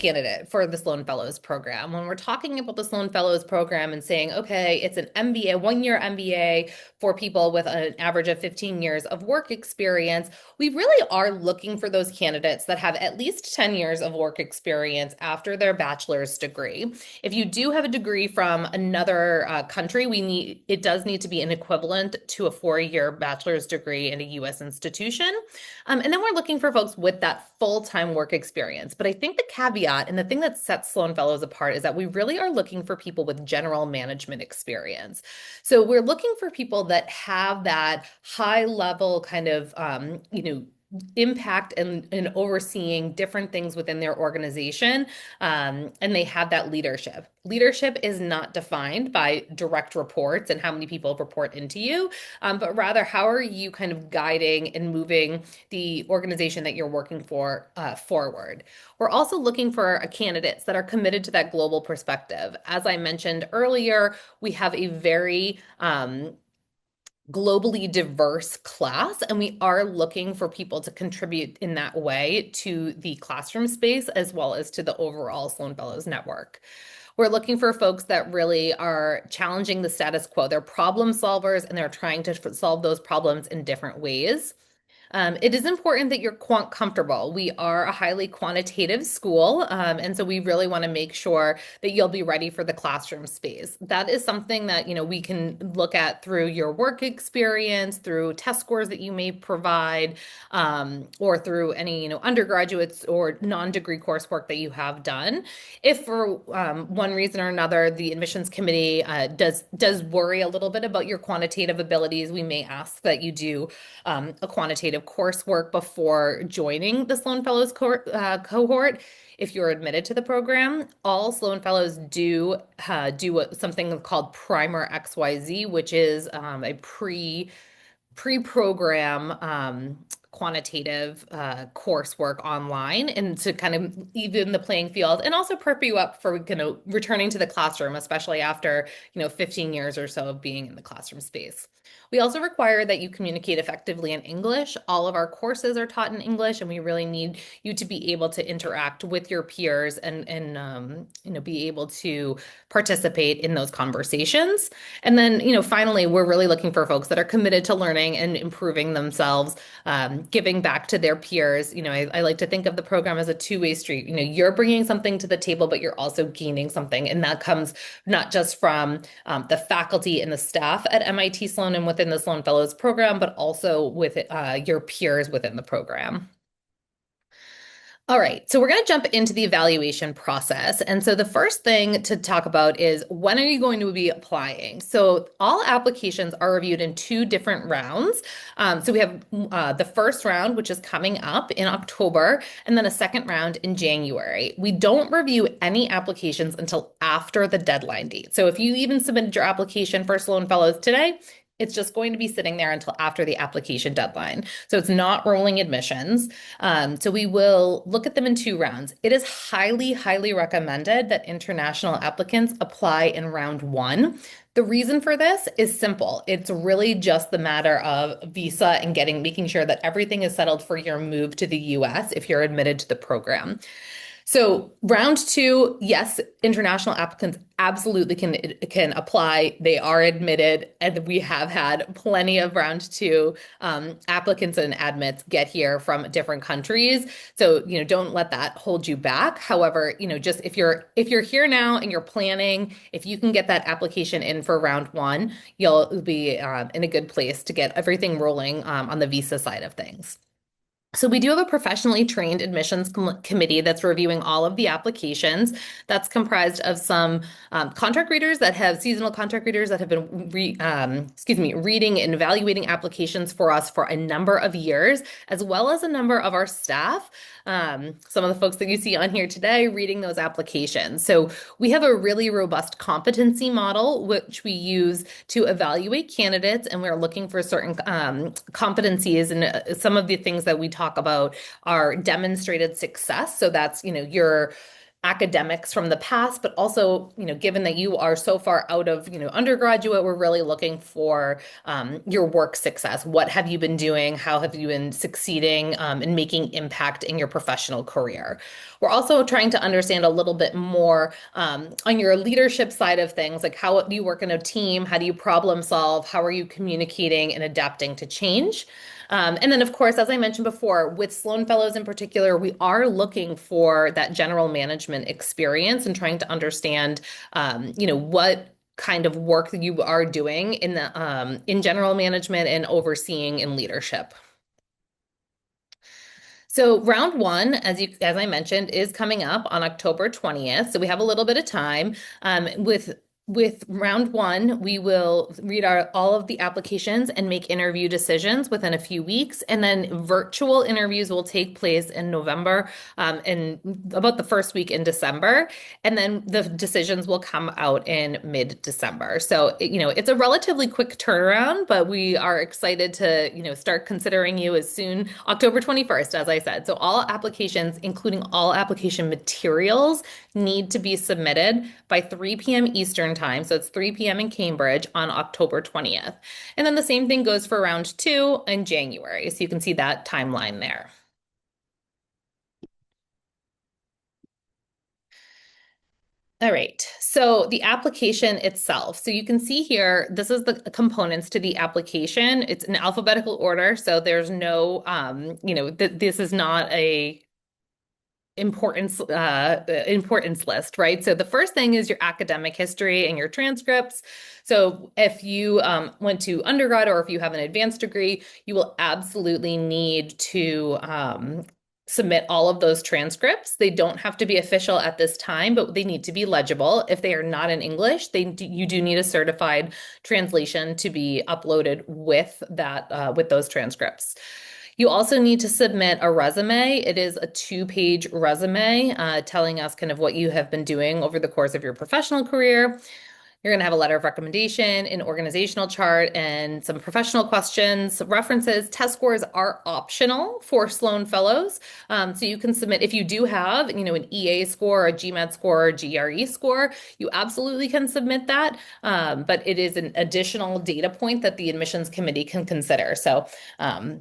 candidate for the Sloan Fellows program. When we're talking about the Sloan Fellows program and saying, okay, it's an MBA, 1-year MBA for people with an average of 15 years of work experience, we really are looking for those candidates that have at least 10 years of work experience after their bachelor's degree. If you do have a degree from another country, it does need to be an equivalent to a 4-year bachelor's degree in a U.S. institution. And then we're looking for folks with that full-time work experience. But I think the caveat and the thing that sets Sloan Fellows apart is that we really are looking for people with general management experience. So we're looking for people that have that high level kind of, impact and overseeing different things within their organization. And they have that leadership. Leadership is not defined by direct reports and how many people report into you, but rather how are you kind of guiding and moving the organization that you're working for forward. We're also looking for candidates that are committed to that global perspective. As I mentioned earlier, we have a very globally diverse class, and we are looking for people to contribute in that way to the classroom space as well as to the overall Sloan Fellows network. We're looking for folks that really are challenging the status quo. They're problem solvers and they're trying to solve those problems in different ways. It is important that you're quant comfortable. We are a highly quantitative school, and so we really want to make sure that you'll be ready for the classroom space. That is something that, we can look at through your work experience, through test scores that you may provide, or through any, undergraduates or non-degree coursework that you have done. If for one reason or another, the admissions committee does worry a little bit about your quantitative abilities, we may ask that you do a quantitative coursework before joining the Sloan Fellows cohort. If you're admitted to the program, all Sloan Fellows do something called Primer XYZ, which is a pre-program quantitative coursework online, and to kind of even the playing field and also prep you up for returning to the classroom, especially after 15 years or so of being in the classroom space. We also require that you communicate effectively in English. All of our courses are taught in English, and we really need you to be able to interact with your peers and be able to participate in those conversations. And then, finally, we're really looking for folks that are committed to learning and improving themselves, giving back to their peers. I like to think of the program as a two-way street. You're bringing something to the table, but you're also gaining something. And that comes not just from the faculty and the staff at MIT Sloan and within the Sloan Fellows program, but also with your peers within the program. All right, so we're going to jump into the evaluation process. And so the first thing to talk about is, when are you going to be applying? So all applications are reviewed in 2 different rounds. So we have the first round, which is coming up in October, and then a second round in January. We don't review any applications until after the deadline date. So if you even submitted your application for Sloan Fellows today, it's just going to be sitting there until after the application deadline. So it's not rolling admissions. So we will look at them in 2 rounds. It is highly, highly recommended that international applicants apply in round 1. The reason for this is simple. It's really just the matter of visa and making sure that everything is settled for your move to the US if you're admitted to the program. So round 2, yes, international applicants absolutely can apply. They are admitted, and we have had plenty of round 2 applicants and admits get here from different countries. So, don't let that hold you back. However, just if you're here now and you're planning, if you can get that application in for round 1, you'll be in a good place to get everything rolling on the visa side of things. So we do have a professionally trained admissions committee that's reviewing all of the applications. That's comprised of some seasonal contract readers that have been reading and evaluating applications for us for a number of years, as well as a number of our staff. Some of the folks that you see on here today reading those applications. So we have a really robust competency model, which we use to evaluate candidates, and we're looking for certain competencies. And some of the things that we talk about are demonstrated success. So that's, your academics from the past, but also, given that you are so far out of, undergraduate, we're really looking for your work success. What have you been doing? How have you been succeeding and making impact in your professional career? We're also trying to understand a little bit more on your leadership side of things, like how do you work in a team? How do you problem solve? How are you communicating and adapting to change? And then, of course, as I mentioned before, with Sloan Fellows in particular, we are looking for that general management experience and trying to understand, what kind of work that you are doing in general management and overseeing in leadership. So round one, as I mentioned, is coming up on October 20th. So we have a little bit of time. With round one, we will read all of the applications and make interview decisions within a few weeks. And then virtual interviews will take place in November, and about the first week in December. And then the decisions will come out in mid-December. So, it's a relatively quick turnaround, but we are excited to, start considering you as soon, October 21st, as I said. So all applications, including all application materials, need to be submitted by 3 p.m. Eastern time. So it's 3 p.m. in Cambridge on October 20th. And then the same thing goes for round two in January. So you can see that timeline there. All right, so the application itself. So you can see here, this is the components to the application. It's in alphabetical order, so there's no, this is not a importance list, right? So the first thing is your academic history and your transcripts. So if you went to undergrad or if you have an advanced degree, you will absolutely need to submit all of those transcripts. They don't have to be official at this time, but they need to be legible. If they are not in English, you do need a certified translation to be uploaded with those transcripts. You also need to submit a resume. It is a 2-page resume telling us kind of what you have been doing over the course of your professional career. You're going to have a letter of recommendation, an organizational chart, and some professional questions. References, test scores are optional for Sloan Fellows. So you can submit, if you do have, an EA score, a GMAT score, or GRE score, you absolutely can submit that. But it is an additional data point that the admissions committee can consider. So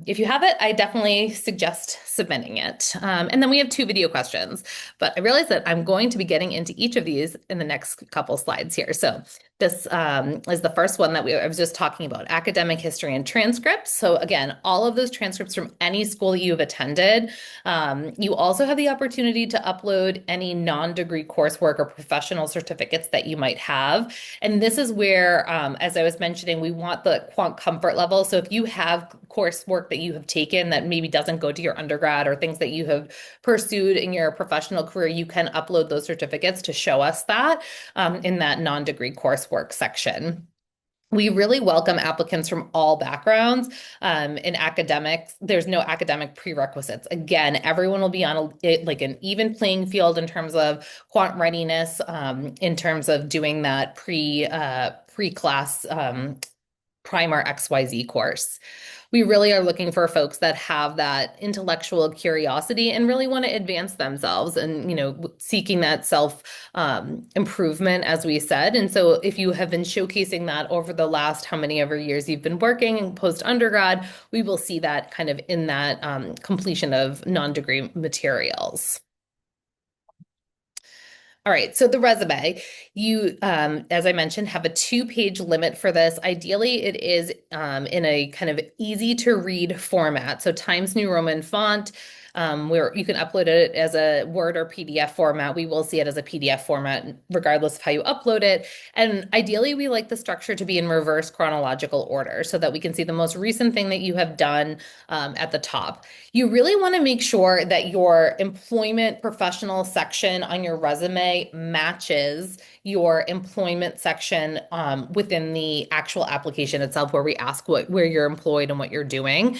if you have it, I definitely suggest submitting it. And then we have 2 video questions. But I realize that I'm going to be getting into each of these in the next couple slides here. So this is the first one that I was just talking about, academic history and transcripts. So again, all of those transcripts from any school that you've attended. You also have the opportunity to upload any non-degree coursework or professional certificates that you might have. And this is where, as I was mentioning, we want the quant comfort level. So if you have coursework that you have taken that maybe doesn't go to your undergrad or things that you have pursued in your professional career, you can upload those certificates to show us that in that non-degree coursework section. We really welcome applicants from all backgrounds. In academics, there's no academic prerequisites. Again, everyone will be on an even playing field in terms of quant readiness, in terms of doing that pre-class primer XYZ course. We really are looking for folks that have that intellectual curiosity and really want to advance themselves and, seeking that self improvement, as we said. And so if you have been showcasing that over the last how many ever years you've been working post undergrad, we will see that kind of in that completion of non-degree materials. All right, so the resume, you, as I mentioned, have a 2-page limit for this. Ideally, it is in a kind of easy to read format. So Times New Roman font, where you can upload it as a Word or PDF format. We will see it as a PDF format, regardless of how you upload it. And ideally, we like the structure to be in reverse chronological order so that we can see the most recent thing that you have done at the top. You really want to make sure that your employment professional section on your resume matches your employment section within the actual application itself, where we ask where you're employed and what you're doing.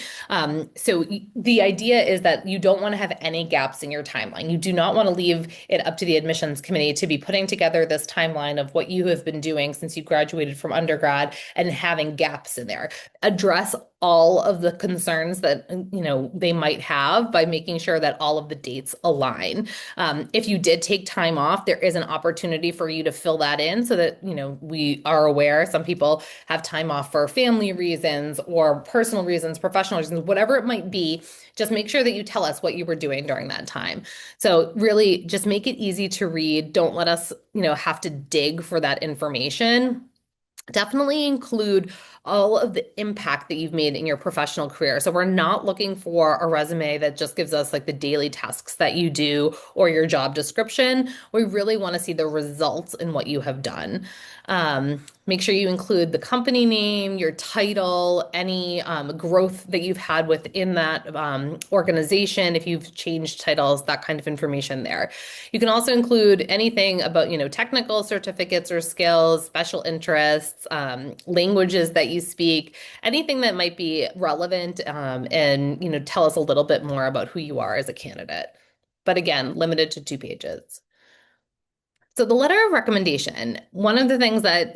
So the idea is that you don't want to have any gaps in your timeline. You do not want to leave it up to the admissions committee to be putting together this timeline of what you have been doing since you graduated from undergrad and having gaps in there. Address all of the concerns that they might have by making sure that all of the dates align. If you did take time off, there is an opportunity for you to fill that in so that we are aware. Some people have time off for family reasons or personal reasons, professional reasons, whatever it might be. Just make sure that you tell us what you were doing during that time. So really just make it easy to read. Don't let us have to dig for that information. Definitely include all of the impact that you've made in your professional career. So we're not looking for a resume that just gives us like the daily tasks that you do or your job description. We really want to see the results in what you have done. Make sure you include the company name, your title, any growth that you've had within that organization, if you've changed titles, that kind of information there. You can also include anything about, technical certificates or skills, special interests, languages that you speak, anything that might be relevant, and, tell us a little bit more about who you are as a candidate. But again, limited to 2 pages. So the letter of recommendation, one of the things that,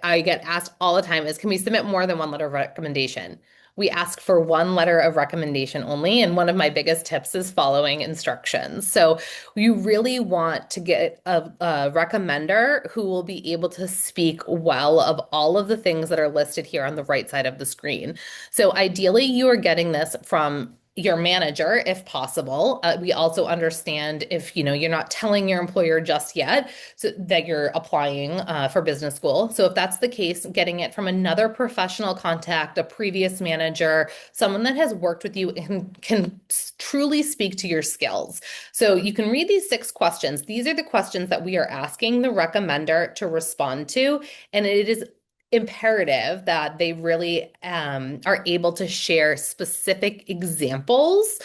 I get asked all the time is, can we submit more than one letter of recommendation? We ask for one letter of recommendation only. And one of my biggest tips is following instructions. So you really want to get a recommender who will be able to speak well of all of the things that are listed here on the right side of the screen. So ideally, you are getting this from your manager, if possible. We also understand if you're not telling your employer just yet so that you're applying for business school. So if that's the case, getting it from another professional contact, a previous manager, someone that has worked with you and can truly speak to your skills. So you can read these 6 questions. These are the questions that we are asking the recommender to respond to, and it is imperative that they really are able to share specific examples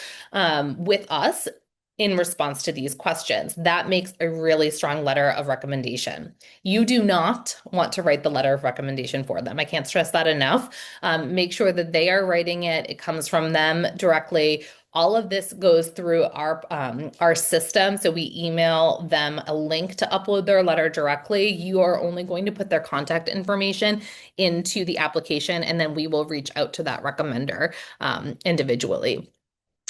with us in response to these questions. That makes a really strong letter of recommendation. You do not want to write the letter of recommendation for them. I can't stress that enough. Make sure that they are writing it. It comes from them directly. All of this goes through our system. So we email them a link to upload their letter directly. You are only going to put their contact information into the application, and then we will reach out to that recommender individually.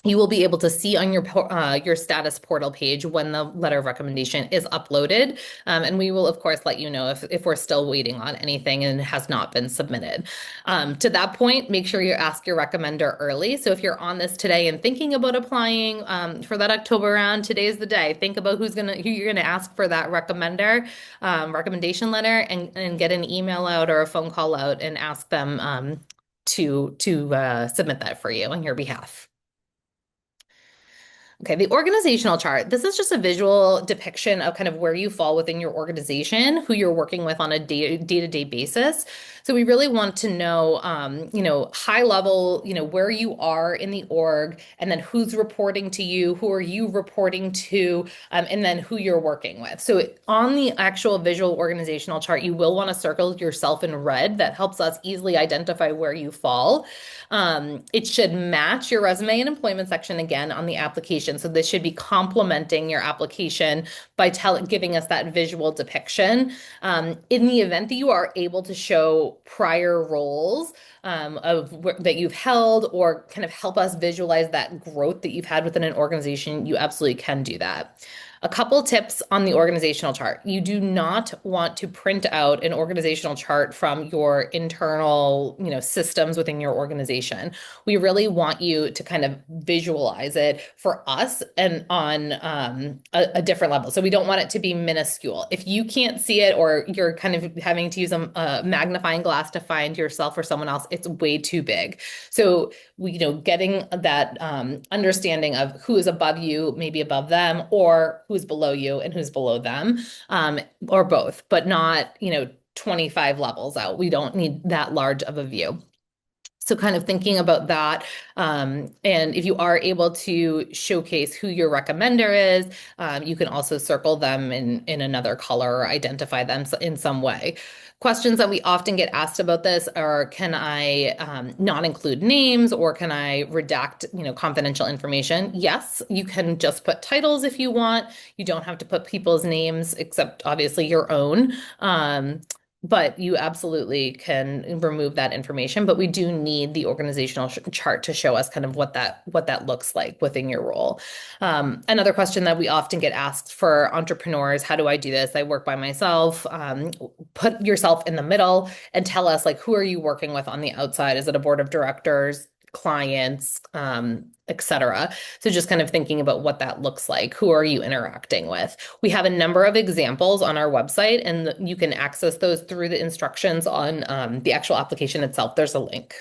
You will be able to see on your status portal page when the letter of recommendation is uploaded. And we will, of course, let you know if we're still waiting on anything and it has not been submitted. To that point, make sure you ask your recommender early. So if you're on this today and thinking about applying for that October round, today's the day. Think about who you're gonna ask for that recommendation letter, and get an email out or a phone call out and ask them to submit that for you on your behalf. Okay, the organizational chart. This is just a visual depiction of kind of where you fall within your organization, who you're working with on a day-to-day basis. So we really want to know, high level, where you are in the org, and then who's reporting to you, who are you reporting to, and then who you're working with. So on the actual visual organizational chart, you will want to circle yourself in red. That helps us easily identify where you fall. It should match your resume and employment section again on the application. So this should be complementing your application by giving us that visual depiction. In the event that you are able to show prior roles that you've held, or kind of help us visualize that growth that you've had within an organization, you absolutely can do that. A couple tips on the organizational chart. You do not want to print out an organizational chart from your internal, systems within your organization. We really want you to kind of visualize it for us and on a different level. So we don't want it to be minuscule. If you can't see it, or you're kind of having to use a magnifying glass to find yourself or someone else, it's way too big. So getting that understanding of who is above you, maybe above them, or who's below you and who's below them, or both, but not 25 levels out. We don't need that large of a view. So kind of thinking about that, and if you are able to showcase who your recommender is, you can also circle them in another color or identify them in some way. Questions that we often get asked about this are, can I not include names, or can I redact, confidential information? Yes, you can just put titles if you want. You don't have to put people's names, except obviously your own. But you absolutely can remove that information. But we do need the organizational chart to show us kind of what that looks like within your role. Another question that we often get asked for entrepreneurs, how do I do this? I work by myself. Put yourself in the middle and tell us like who are you working with on the outside? Is it a board of directors, clients, etc. So just kind of thinking about what that looks like. Who are you interacting with? We have a number of examples on our website, and you can access those through the instructions on the actual application itself. There's a link.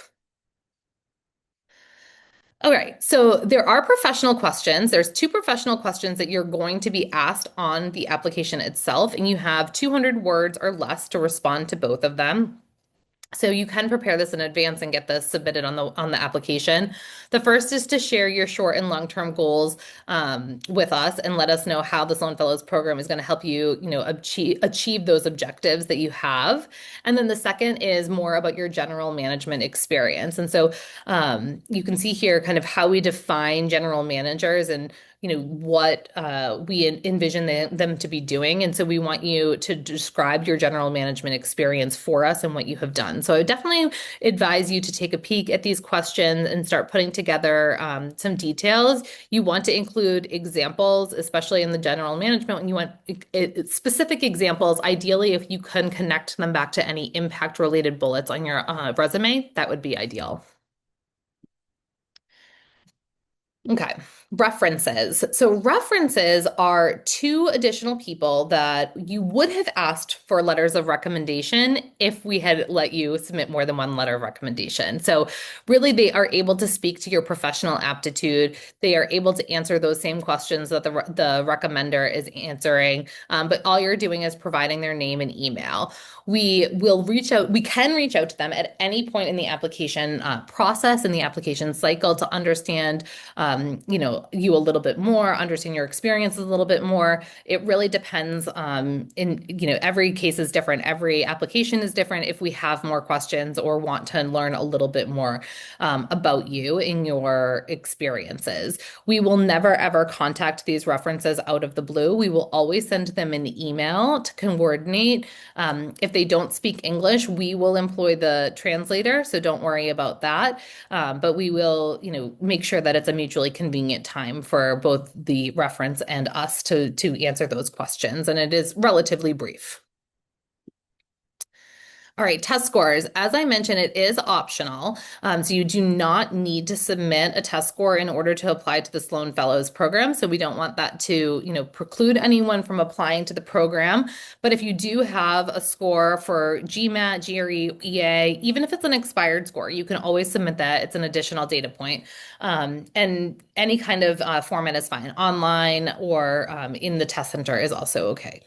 All right, so there are professional questions. There's two professional questions that you're going to be asked on the application itself, and you have 200 words or less to respond to both of them. So you can prepare this in advance and get this submitted on the application. The first is to share your short and long-term goals with us and let us know how the Sloan Fellows program is going to help you, achieve those objectives that you have. And then the second is more about your general management experience. And so you can see here kind of how we define general managers and what we envision them to be doing. And so we want you to describe your general management experience for us and what you have done. So I would definitely advise you to take a peek at these questions and start putting together some details. You want to include examples, especially in the general management, when you want specific examples. Ideally, if you can connect them back to any impact related bullets on your resume, that would be ideal. Okay. References. So references are two additional people that you would have asked for letters of recommendation if we had let you submit more than one letter of recommendation. So really they are able to speak to your professional aptitude. They are able to answer those same questions that the recommender is answering. But all you're doing is providing their name and email. We can reach out to them at any point in the application process, in the application cycle, to understand you a little bit more, understand your experiences a little bit more. It really depends. Every case is different. Every application is different. If we have more questions or want to learn a little bit more about you and your experiences, we will never ever contact these references out of the blue. We will always send them an email to coordinate. If they don't speak English, we will employ the translator, so don't worry about that. But we will, make sure that it's a mutually convenient time for both the reference and us to answer those questions. And it is relatively brief. All right, test scores. As I mentioned, it is optional. So you do not need to submit a test score in order to apply to the Sloan Fellows program. So we don't want that to, preclude anyone from applying to the program. But if you do have a score for GMAT, GRE, EA, even if it's an expired score, you can always submit that. It's an additional data point. And any kind of format is fine. Online or in the test center is also okay.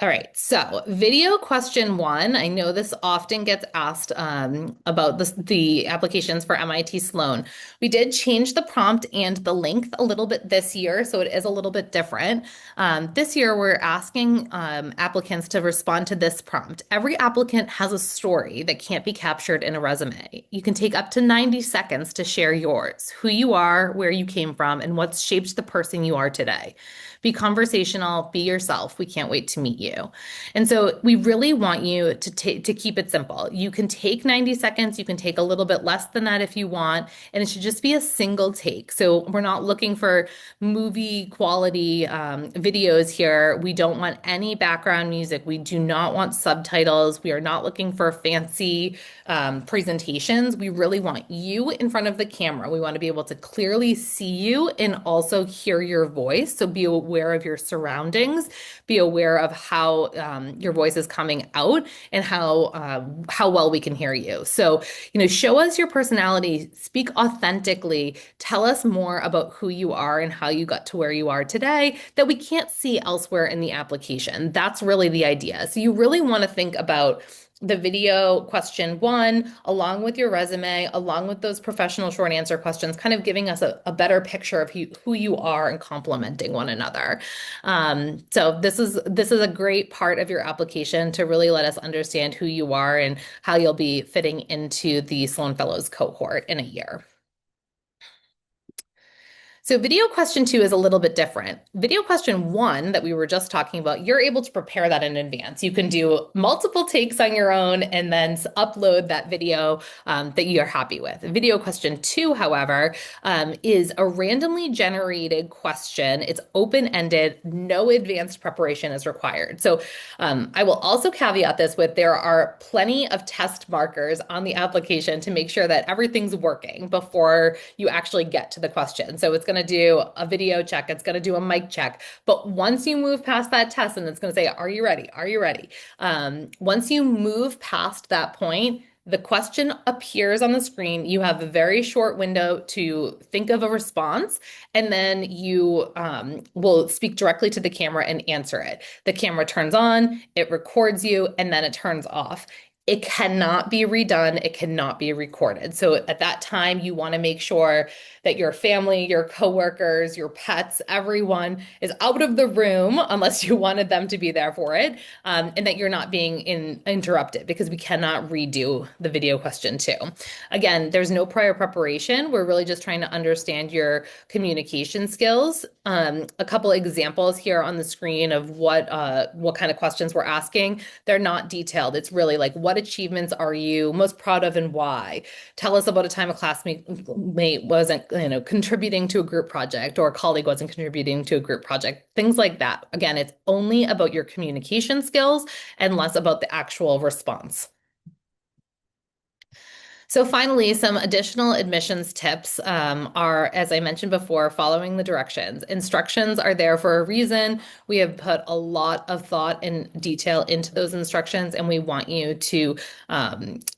All right, so video question one. I know this often gets asked about the applications for MIT Sloan. We did change the prompt and the length a little bit this year, so it is a little bit different. This year, we're asking applicants to respond to this prompt. Every applicant has a story that can't be captured in a resume. You can take up to 90 seconds to share yours, who you are, where you came from, and what's shaped the person you are today. Be conversational, be yourself. We can't wait to meet you. And so we really want you to keep it simple. You can take 90 seconds, you can take a little bit less than that if you want, and it should just be a single take. So we're not looking for movie quality videos here. We don't want any background music. We do not want subtitles. We are not looking for fancy presentations. We really want you in front of the camera. We want to be able to clearly see you and also hear your voice. So be aware of your surroundings, be aware of how your voice is coming out and how well we can hear you. So, show us your personality, speak authentically, tell us more about who you are and how you got to where you are today that we can't see elsewhere in the application. That's really the idea. So you really want to think about the video question one, along with your resume, along with those professional short answer questions, kind of giving us a better picture of who you are and complementing one another. So this is a great part of your application to really let us understand who you are and how you'll be fitting into the Sloan Fellows cohort in a year. So video question two is a little bit different. Video question one that we were just talking about, you're able to prepare that in advance. You can do multiple takes on your own and then upload that video that you're happy with. Video question two, however, is a randomly generated question. It's open-ended, no advanced preparation is required. So I will also caveat this with there are plenty of test markers on the application to make sure that everything's working before you actually get to the question. So it's going to do a video check, it's going to do a mic check. But once you move past that test, and it's going to say, "Are you ready? Are you ready?" Once you move past that point, the question appears on the screen. You have a very short window to think of a response, and then you will speak directly to the camera and answer it. The camera turns on, it records you, and then it turns off. It cannot be redone. It cannot be recorded. So at that time, you want to make sure that your family, your coworkers, your pets, everyone is out of the room unless you wanted them to be there for it, and that you're not being interrupted because we cannot redo the video question too. Again, there's no prior preparation. We're really just trying to understand your communication skills. A couple examples here on the screen of what kind of questions we're asking. They're not detailed. It's really like, what achievements are you most proud of and why? Tell us about a time a classmate wasn't, contributing to a group project or a colleague wasn't contributing to a group project. Things like that. Again, it's only about your communication skills and less about the actual response. So finally, some additional admissions tips are, as I mentioned before, following the directions. Instructions are there for a reason. We have put a lot of thought and detail into those instructions, and we want you to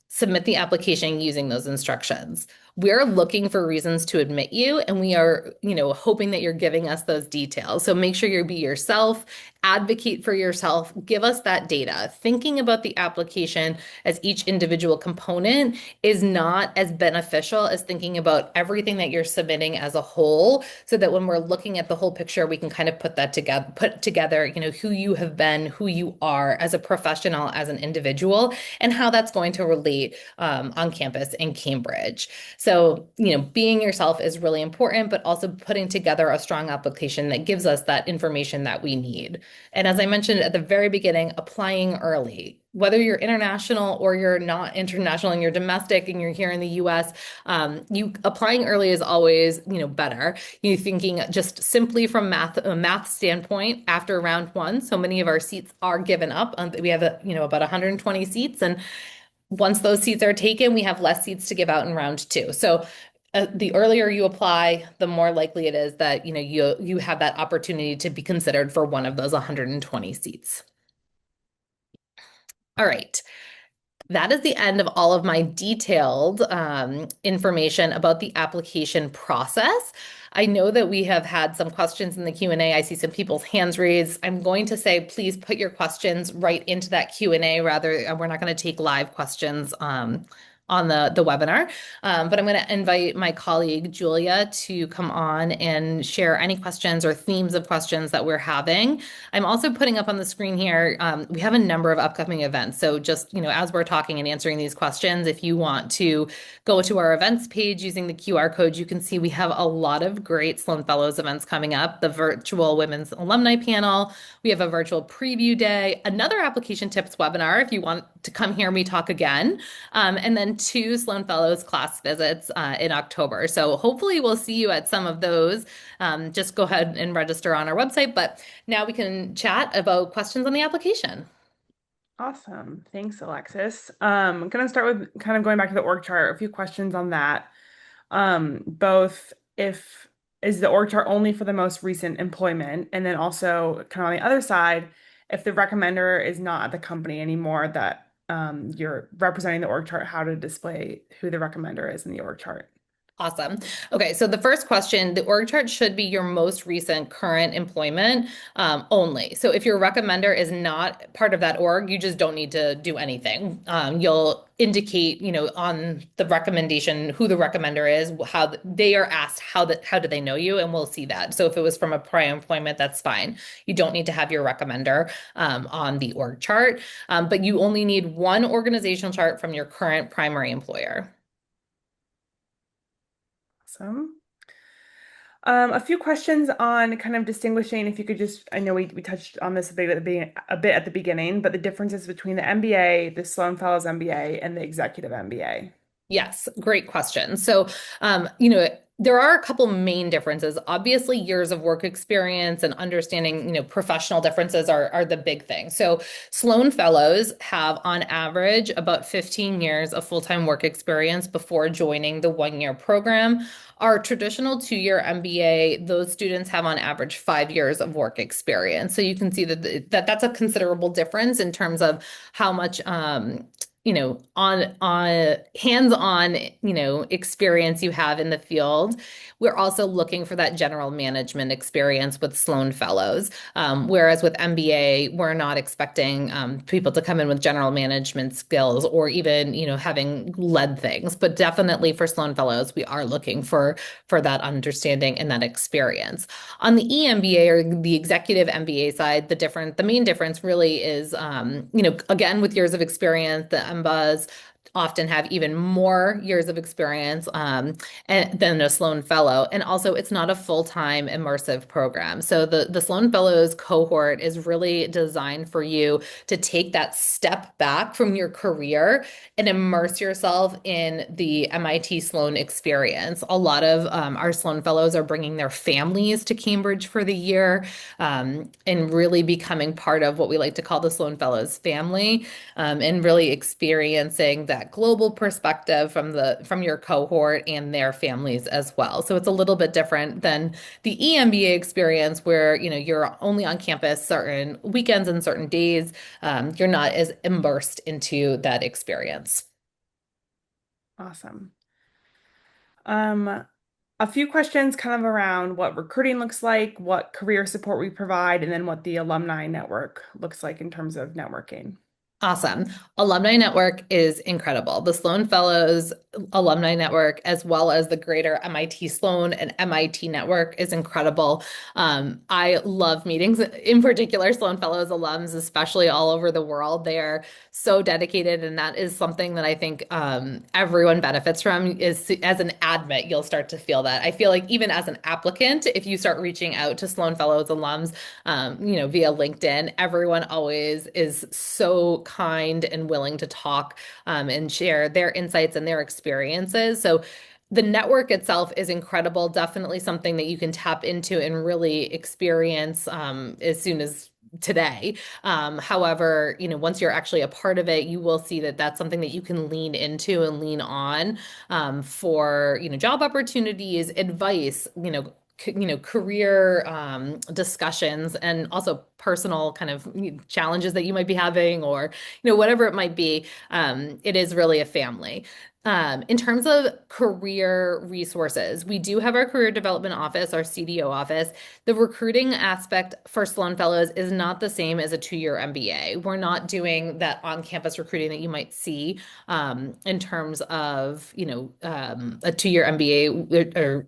submit the application using those instructions. We're looking for reasons to admit you, and we are, hoping that you're giving us those details. So make sure you be yourself, advocate for yourself, give us that data. Thinking about the application as each individual component is not as beneficial as thinking about everything that you're submitting as a whole, so that when we're looking at the whole picture, we can kind of put together, who you have been, who you are as a professional, as an individual, and how that's going to relate on campus in Cambridge. So, being yourself is really important, but also putting together a strong application that gives us that information that we need. And as I mentioned at the very beginning, applying early. Whether you're international or you're not international and you're domestic and you're here in the US, you applying early is always, better. You thinking just simply from a math standpoint after round one. So many of our seats are given up. We have about 120 seats, and once those seats are taken, we have less seats to give out in round two. So the earlier you apply, the more likely it is that you have that opportunity to be considered for one of those 120 seats. All right. That is the end of all of my detailed information about the application process. I know that we have had some questions in the Q&A. I see some people's hands raised. I'm going to say, please put your questions right into that Q&A. Rather, we're not going to take live questions on the webinar. But I'm going to invite my colleague, Julia, to come on and share any questions or themes of questions that we're having. I'm also putting up on the screen here, we have a number of upcoming events. So just, as we're talking and answering these questions, if you want to go to our events page using the QR code, you can see we have a lot of great Sloan Fellows events coming up. The virtual Women's Alumni Panel. We have a virtual preview day, another application tips webinar if you want to come hear me talk again, and then 2 Sloan Fellows class visits in October. So hopefully we'll see you at some of those. Just go ahead and register on our website. But now we can chat about questions on the application. Awesome. Thanks, Alexis. I'm going to start with kind of going back to the org chart, a few questions on that. Both is the org chart only for the most recent employment, and then also kind of on the other side, if the recommender is not at the company anymore, that you're representing the org chart, how to display who the recommender is in the org chart. Awesome. Okay, so the first question, the org chart should be your most recent current employment only. So if your recommender is not part of that org, you just don't need to do anything. You'll indicate, on the recommendation who the recommender is, how they are asked, how do they know you, and we'll see that. So if it was from a prior employment, that's fine. You don't need to have your recommender on the org chart, but you only need one organizational chart from your current primary employer. Awesome. A few questions on kind of distinguishing, if you could just, I know we touched on this a bit at the beginning, but the differences between the MBA, the Sloan Fellows MBA, and the Executive MBA. Yes, great question. So, there are a couple main differences. Obviously, years of work experience and understanding, professional differences are the big thing. So, Sloan Fellows have on average about 15 years of full-time work experience before joining the one-year program. Our traditional two-year MBA, those students have on average 5 years of work experience. So you can see that's a considerable difference in terms of how much on hands-on, experience you have in the field. We're also looking for that general management experience with Sloan Fellows. Whereas with MBA, we're not expecting people to come in with general management skills or even, having led things. But definitely for Sloan Fellows, we are looking for that understanding and that experience. On the EMBA or the executive MBA side, the main difference really is, again, with years of experience, the MBAs often have even more years of experience than a Sloan Fellow. And also, it's not a full-time immersive program. So the Sloan Fellows cohort is really designed for you to take that step back from your career and immerse yourself in the MIT Sloan experience. A lot of our Sloan Fellows are bringing their families to Cambridge for the year, and really becoming part of what we like to call the Sloan Fellows family, and really experiencing that global perspective from your cohort and their families as well. So it's a little bit different than the EMBA experience where, you're only on campus certain weekends and certain days. You're not as immersed into that experience. Awesome. Um, a few questions kind of around what recruiting looks like, what career support we provide, and then what the alumni network looks like in terms of networking. Awesome. Alumni network is incredible. The Sloan Fellows alumni network, as well as the greater MIT Sloan and MIT network, is incredible. I love meetings, in particular, Sloan Fellows alums, especially all over the world. They are so dedicated, and that is something that I think everyone benefits from. Is as an admit, you'll start to feel that. I feel like even as an applicant, if you start reaching out to Sloan Fellows alums, via LinkedIn, everyone always is so kind and willing to talk, and share their insights and their experiences. So the network itself is incredible, definitely something that you can tap into and really experience as soon as today. However, once you're actually a part of it, you will see that that's something that you can lean into and lean on for, job opportunities, advice, career discussions, and also personal kind of challenges that you might be having, or whatever it might be. It is really a family. In terms of career resources, we do have our career development office, our CDO office. The recruiting aspect for Sloan Fellows is not the same as a two-year MBA. We're not doing that on-campus recruiting that you might see in terms of, a two-year MBA, or,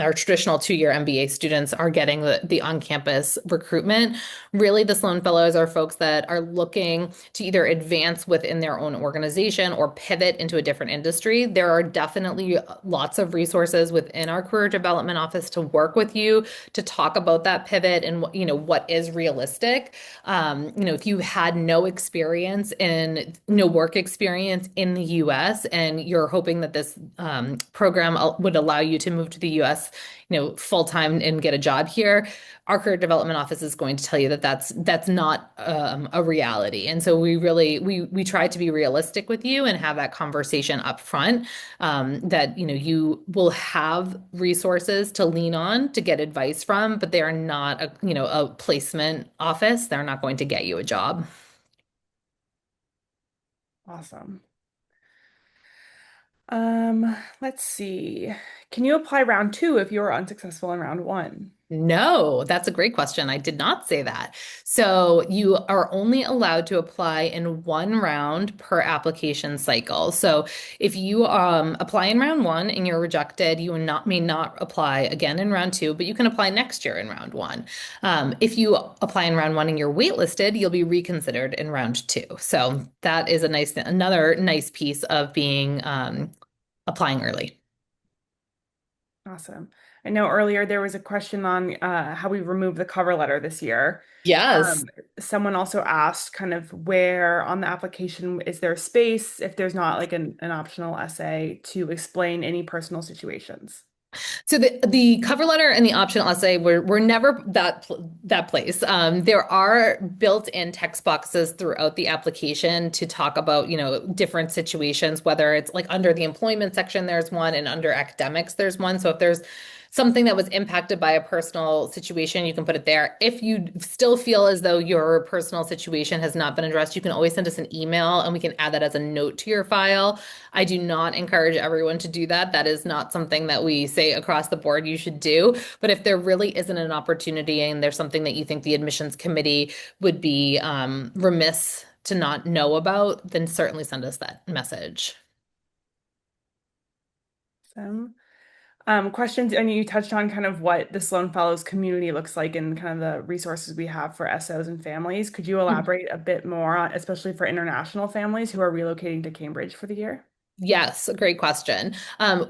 our traditional two-year MBA students are getting the on-campus recruitment. Really, the Sloan Fellows are folks that are looking to either advance within their own organization or pivot into a different industry. There are definitely lots of resources within our career development office to work with you to talk about that pivot and what is realistic. If you had no experience and no work experience in the US and you're hoping that this program would allow you to move to the US, full time and get a job here, our career development office is going to tell you that that's not a reality. And so we try to be realistic with you and have that conversation up front, that you will have resources to lean on to get advice from, but they are not a placement office. They're not going to get you a job. Awesome. Let's see. Can you apply round two if you were unsuccessful in round one? No, that's a great question. I did not say that. So you are only allowed to apply in one round per application cycle. So if you apply in round one and you're rejected, you may not apply again in round two, but you can apply next year in round one. If you apply in round one and you're waitlisted, you'll be reconsidered in round two. So that is another nice piece of being applying early. Awesome. I know earlier there was a question on how we remove the cover letter this year. Yes. Um, Someone also asked kind of where on the application is there space if there's not like an optional essay to explain any personal situations. So the cover letter and the optional essay were never that place. There are built-in text boxes throughout the application to talk about, different situations, whether it's like under the employment section, there's one, and under academics, there's one. So if there's something that was impacted by a personal situation, you can put it there. If you still feel as though your personal situation has not been addressed, you can always send us an email and we can add that as a note to your file. I do not encourage everyone to do that. That is not something that we say across the board you should do. But if there really isn't an opportunity and there's something that you think the admissions committee would be remiss to not know about, then certainly send us that message. Some questions, and you touched on kind of what the Sloan Fellows community looks like and kind of the resources we have for SOs and families. Could you elaborate a bit more on, especially for international families who are relocating to Cambridge for the year? Yes, great question.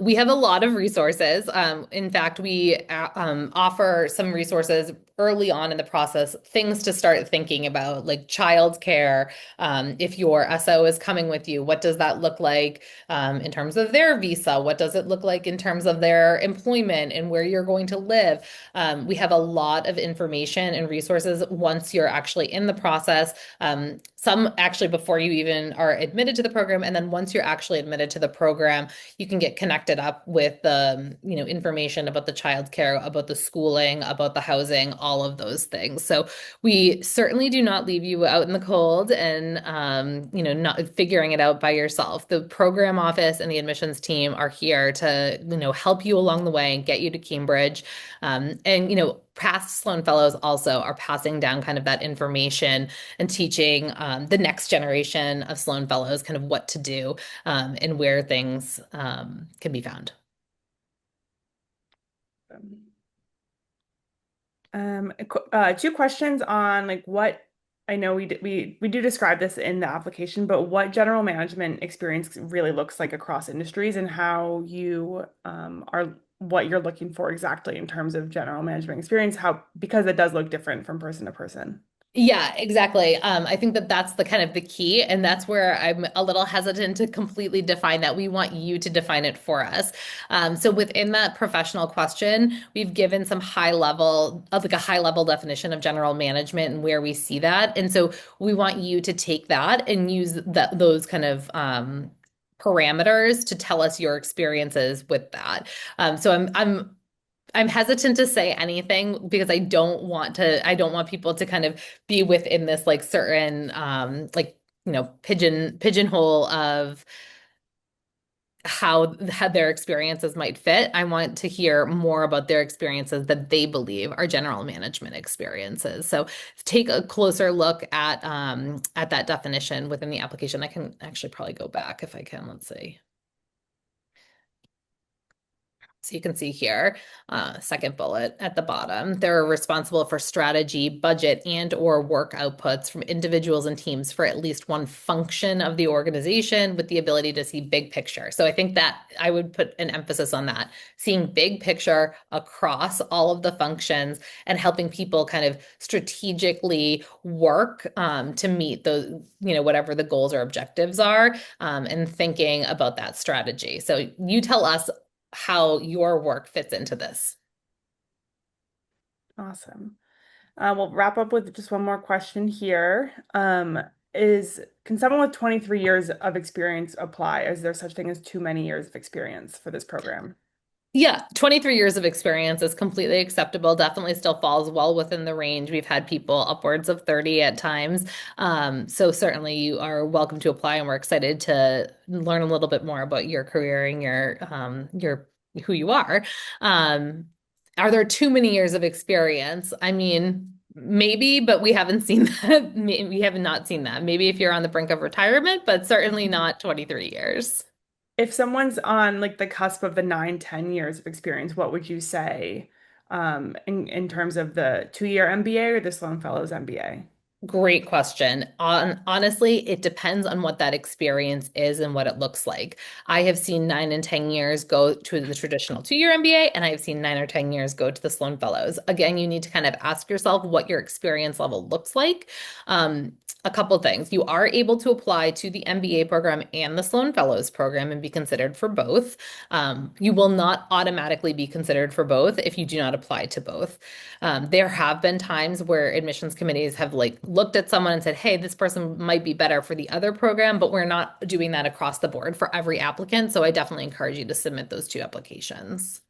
We have a lot of resources. In fact, we offer some resources early on in the process, things to start thinking about, like childcare. If your SO is coming with you, what does that look like in terms of their visa? What does it look like in terms of their employment and where you're going to live? We have a lot of information and resources once you're actually in the process. Some actually before you even are admitted to the program, and then once you're actually admitted to the program, you can get connected up with the information about the childcare, about the schooling, about the housing, all of those things. So we certainly do not leave you out in the cold and not figuring it out by yourself. The program office and the admissions team are here to help you along the way and get you to Cambridge. And past Sloan Fellows also are passing down kind of that information and teaching the next generation of Sloan Fellows kind of what to do and where things can be found. Two questions on like what I know we do describe this in the application, but what general management experience really looks like across industries and how you are what you're looking for exactly in terms of general management experience, how because it does look different from person to person. Yeah, exactly. I think that that's the kind of the key, and that's where I'm a little hesitant to completely define that. We want you to define it for us. So within that professional question, we've given some high level, like a high level definition of general management and where we see that. And so we want you to take that and use those kind of parameters to tell us your experiences with that. So I'm hesitant to say anything because I don't want people to kind of be within this like certain pigeonhole of how their experiences might fit. I want to hear more about their experiences that they believe are general management experiences. So take a closer look at that definition within the application. I can actually probably go back if I can. Let's see. So you can see here, second bullet at the bottom, they're responsible for strategy, budget, and or work outputs from individuals and teams for at least one function of the organization with the ability to see big picture. So I think that I would put an emphasis on that, seeing big picture across all of the functions and helping people kind of strategically work to meet those, whatever the goals or objectives are, and thinking about that strategy. So you tell us how your work fits into this. Awesome. We'll wrap up with just one more question here. Can someone with 23 years of experience apply? Is there such thing as too many years of experience for this program? Yeah, 23 years of experience is completely acceptable. Definitely still falls well within the range. We've had people upwards of 30 at times. So certainly you are welcome to apply, and we're excited to learn a little bit more about your career and your who you are. Um, are there too many years of experience? I mean, maybe, but we haven't seen that. We have not seen that. Maybe if you're on the brink of retirement, but certainly not 23 years. If someone's on like the cusp of the 9, 10 years of experience, what would you say in terms of the 2-year MBA or the Sloan Fellows MBA? Great question. Honestly, it depends on what that experience is and what it looks like. I have seen 9 and 10 years go to the traditional 2-year MBA, and I have seen 9 or 10 years go to the Sloan Fellows. Again, you need to kind of ask yourself what your experience level looks like. Um, a couple things. You are able to apply to the MBA program and the Sloan Fellows program and be considered for both. You will not automatically be considered for both if you do not apply to both. There have been times where admissions committees have like looked at someone and said, hey, this person might be better for the other program, but we're not doing that across the board for every applicant. So I definitely encourage you to submit those two applications.